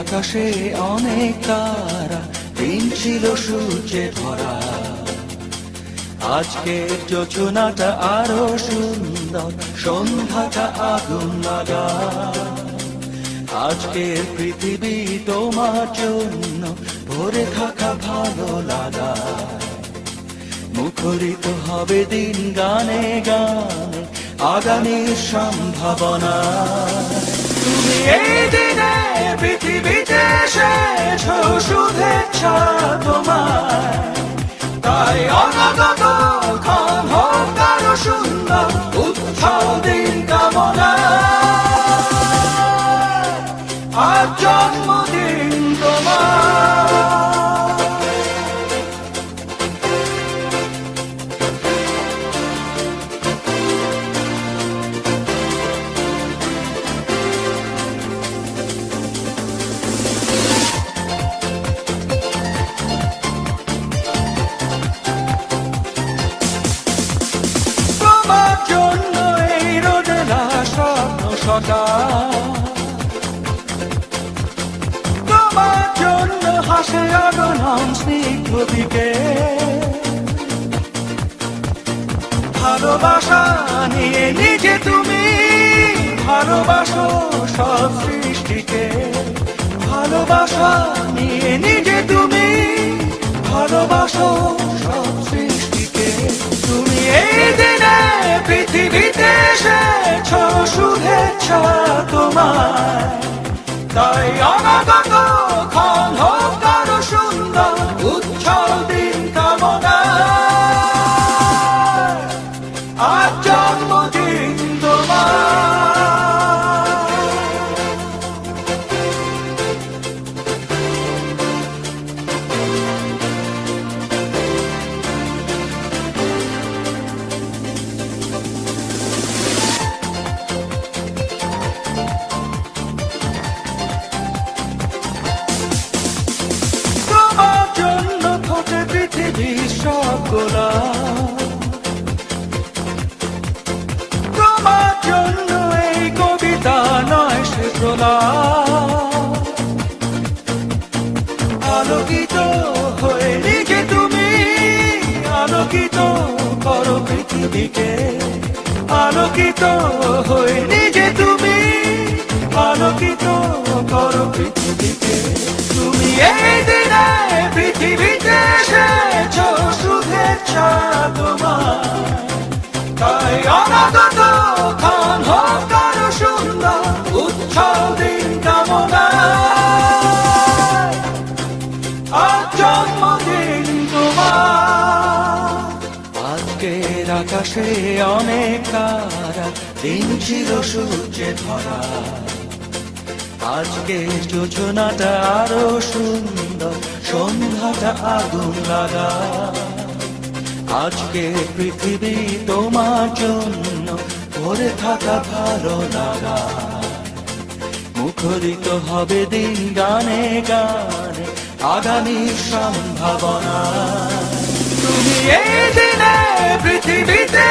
আকাশে অনেক তারা, দিন ছিল সূর্যে ভরা। আজকের যোজনাটা আরো সুন্দর, সন্ধ্যাটা আগুন লাগা। আজকের পৃথিবী তোমার জন্য ভরে থাকা ভালো লাগা। মুখরিত হবে দিন গানে গানে, আগামীর সম্ভাবনা। তুমি এই দিনে পৃথিবীতে এসেছো, শুভেচ্ছা তোমায়। তাই অনাগত ক্ষণ হোক আরো সুন্দর, উৎসব দিন কামনা। আজ জন্মদিন তোমার। তোমার জন্য হাসে আগমন স্নিগ্ধ দিকে। ভালোবাসা নিয়ে নিজে তুমি ভালোবাসো সব সৃষ্টিকে। ভালোবাসা নিয়ে নিজে তুমি ভালোবাসো সব সৃষ্টিকে। তুমি এই দিনে পৃথিবীতে এসেছো, শুভেচ্ছা তোমায়। তাই অনাগত ক্ষণ হোক আরো সুন্দর, উৎসব দিন কামনা। আজ জন্মদিন তোমার। তোমার জন্য এই কবিতা নয় সে প্রলাপ। আলোকিত হয়ে নিজে তুমি আলোকিত করো পৃথিবীকে। আলোকিত হয়ে নিজে তুমি আলোকিত করো পৃথিবীকে। তুমি এই দিনে পৃথিবীতে এসেছো, শুভেচ্ছা তোমার। তাই অনাগত ক্ষণ হোক আরো সুন্দর, উৎসব দিন কামনা। আজ জন্মদিন তোমার। আজকের আকাশে অনেক তারা, দিন ছিল সূর্যে ভরা। আজকের যোজনাটা আরো সুন্দর, সন্ধ্যাটা আগুন লাগা। আজকে পৃথিবী তোমার জন্য ভরে থাকা ভালো লাগা। মুখরিত হবে দিন গানে গানে, আগামীর সম্ভাবনা। তুমি এই দিনে পৃথিবীতে